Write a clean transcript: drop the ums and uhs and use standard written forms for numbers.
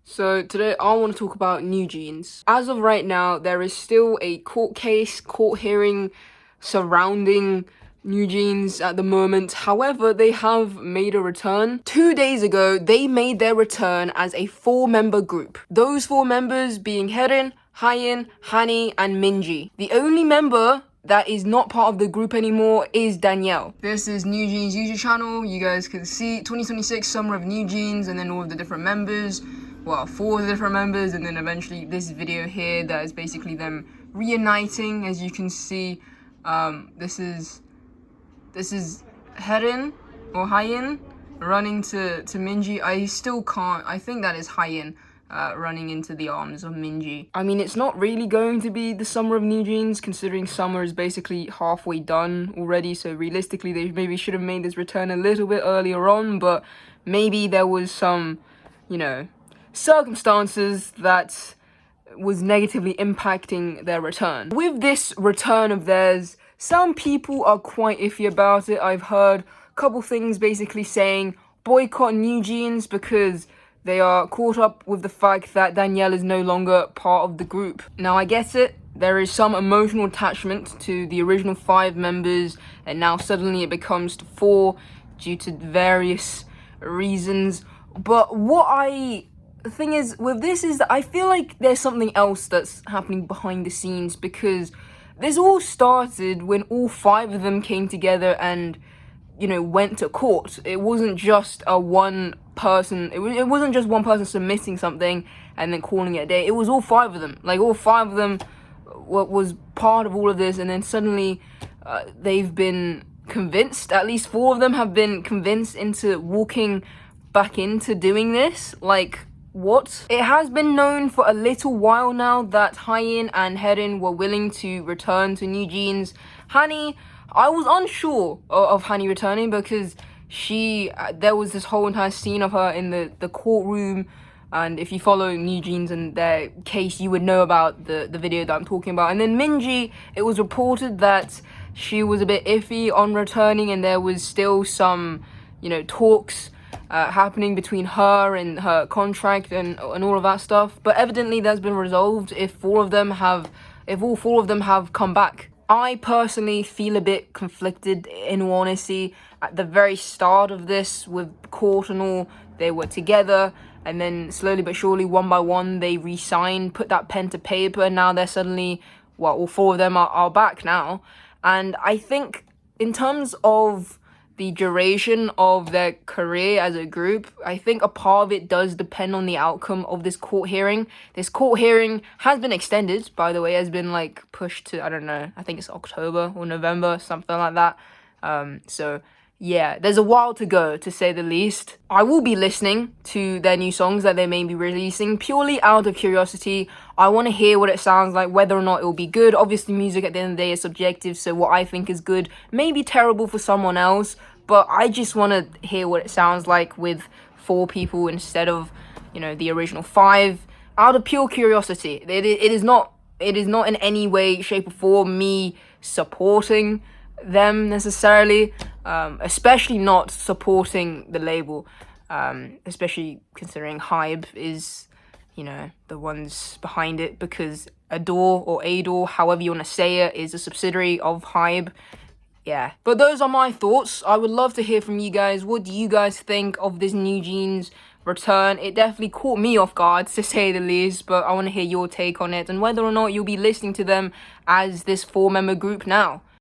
So today I want to talk about Newjeans. As of right now, there is still a court hearing surrounding Newjeans at the moment. However, they have made a return. 2 days ago, they made their return as a 4-member group. Those 4 members being Herin, Hayin, Hani, and Minji. The only member that is not part of the group anymore is Danielle. This is Newjeans YouTube channel. You guys can see 2026 Summer of Newjeans and then all of the different members. Well, 4 different members, and then eventually this video here that is basically them reuniting. As you can see, this is Herin or Hayin running to Minji. I still can't. I think that is Hayin running into the arms of Minji. I mean, it's not really going to be the Summer of Newjeans, considering summer is basically halfway done already. So realistically, they maybe should have made this return a little bit earlier on, but maybe there was some, circumstances that was negatively impacting their return. With this return of theirs, some people are quite iffy about it. I've heard a couple things basically saying boycott Newjeans because they are caught up with the fact that Danielle is no longer part of the group. Now, I get it. There is some emotional attachment to the original 5 members, and now suddenly it becomes 4 due to various reasons. But the thing is with this is that I feel like there's something else that's happening behind the scenes, because this all started when all 5 of them came together and, went to court. It wasn't just one person. It wasn't just one person submitting something and then calling it a day. It was all 5 of them. Like, all 5 of them was part of all of this, and then suddenly they've been convinced. At least 4 of them have been convinced into walking back into doing this. Like, what? It has been known for a little while now that Hayin and Herin were willing to return to Newjeans. Hani, I was unsure of Hani returning because there was this whole entire scene of her in the courtroom, and if you follow Newjeans and their case, you would know about the video that I'm talking about. And then Minji, it was reported that she was a bit iffy on returning, and there was still some, talks happening between her and her contract and all of that stuff. But evidently that's been resolved if all 4 of them have come back. I personally feel a bit conflicted, in all honesty. At the very start of this, with court and all, they were together, and then slowly but surely, one by one, they re-signed, put that pen to paper, and now they're suddenly, all 4 of them are back now. And I think in terms of the duration of their career as a group, I think a part of it does depend on the outcome of this court hearing. This court hearing has been extended, by the way, has been pushed to, I don't know, I think it's October or November, something like that. So yeah, there's a while to go, to say the least. I will be listening to their new songs that they may be releasing purely out of curiosity. I want to hear what it sounds like, whether or not it will be good. Obviously, music at the end of the day is subjective, so what I think is good may be terrible for someone else. But I just want to hear what it sounds like with 4 people instead of, the original 5, out of pure curiosity. It is not in any way, shape, or form me supporting them necessarily, especially not supporting the label, especially considering Hybe is, the ones behind it, because Adore, however you want to say it, is a subsidiary of Hybe. Yeah, but those are my thoughts. I would love to hear from you guys. What do you guys think of this Newjeans return? It definitely caught me off guard, to say the least, but I want to hear your take on it and whether or not you'll be listening to them as this 4-member group now.